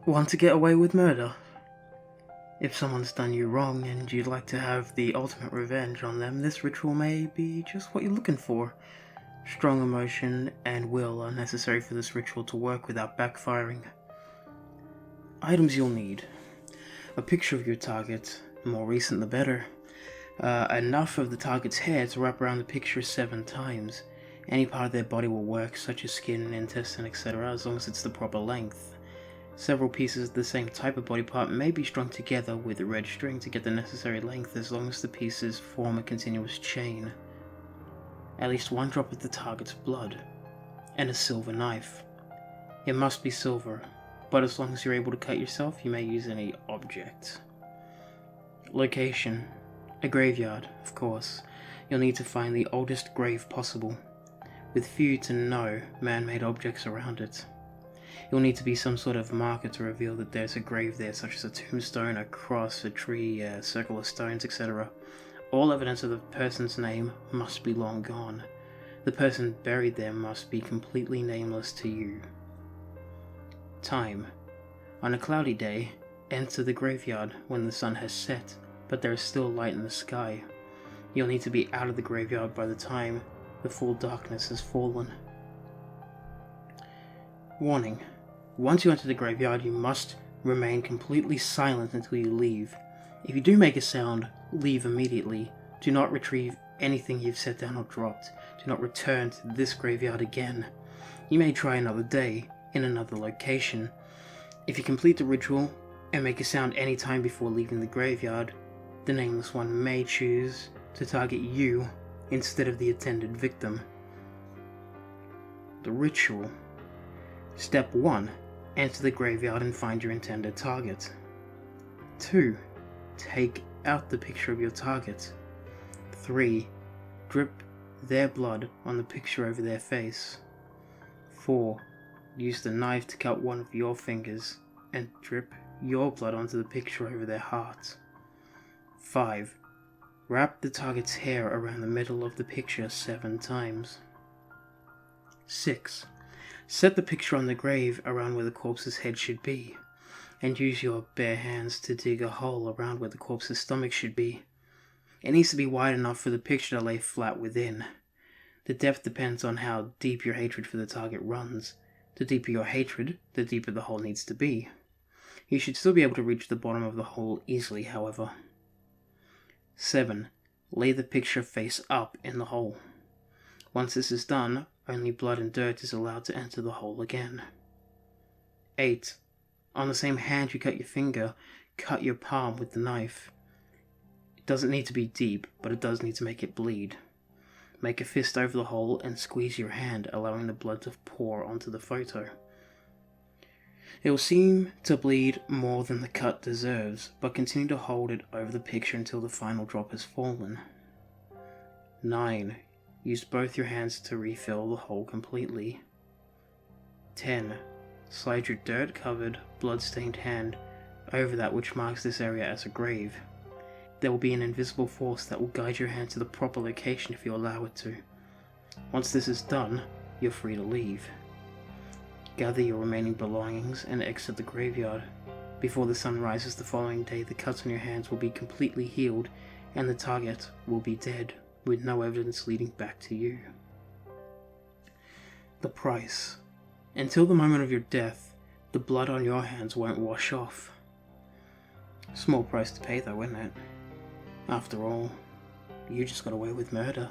Want to get away with murder? If someone's done you wrong and you'd like to have the ultimate revenge on them, this ritual may be just what you're looking for. Strong emotion and will are necessary for this ritual to work without backfiring. Items you'll need: a picture of your target, the more recent the better. Enough of the target's hair to wrap around the picture 7 times. Any part of their body will work, such as skin, intestine, etc., as long as it's the proper length. Several pieces of the same type of body part may be strung together with a red string to get the necessary length, as long as the pieces form a continuous chain. At least 1 drop of the target's blood. And a silver knife. It must be silver, but as long as you're able to cut yourself, you may use any object. Location: a graveyard, of course. You'll need to find the oldest grave possible, with few to no man-made objects around it. You'll need to be some sort of marker to reveal that there's a grave there, such as a tombstone, a cross, a tree, a circle of stones, etc. All evidence of the person's name must be long gone. The person buried there must be completely nameless to you. Time: on a cloudy day, enter the graveyard when the sun has set, but there is still light in the sky. You'll need to be out of the graveyard by the time the full darkness has fallen. Warning: once you enter the graveyard, you must remain completely silent until you leave. If you do make a sound, leave immediately. Do not retrieve anything you've set down or dropped. Do not return to this graveyard again. You may try another day, in another location. If you complete the ritual and make a sound any time before leaving the graveyard, the Nameless One may choose to target you instead of the intended victim. The ritual. Step 1. Enter the graveyard and find your intended target. 2. Take out the picture of your target. 3. Drip their blood on the picture over their face. 4. Use the knife to cut one of your fingers and drip your blood onto the picture over their heart. 5. Wrap the target's hair around the middle of the picture 7 times. 6. Set the picture on the grave around where the corpse's head should be, and use your bare hands to dig a hole around where the corpse's stomach should be. It needs to be wide enough for the picture to lay flat within. The depth depends on how deep your hatred for the target runs. The deeper your hatred, the deeper the hole needs to be. You should still be able to reach the bottom of the hole easily, however. 7. Lay the picture face up in the hole. Once this is done, only blood and dirt is allowed to enter the hole again. 8. On the same hand you cut your finger, cut your palm with the knife. It doesn't need to be deep, but it does need to make it bleed. Make a fist over the hole and squeeze your hand, allowing the blood to pour onto the photo. It will seem to bleed more than the cut deserves, but continue to hold it over the picture until the final drop has fallen. 9. Use both your hands to refill the hole completely. 10. Slide your dirt-covered, blood-stained hand over that which marks this area as a grave. There will be an invisible force that will guide your hand to the proper location if you allow it to. Once this is done, you're free to leave. Gather your remaining belongings and exit the graveyard. Before the sun rises the following day, the cuts on your hands will be completely healed, and the target will be dead, with no evidence leading back to you. The price. Until the moment of your death, the blood on your hands won't wash off. Small price to pay though, isn't it? After all, you just got away with murder.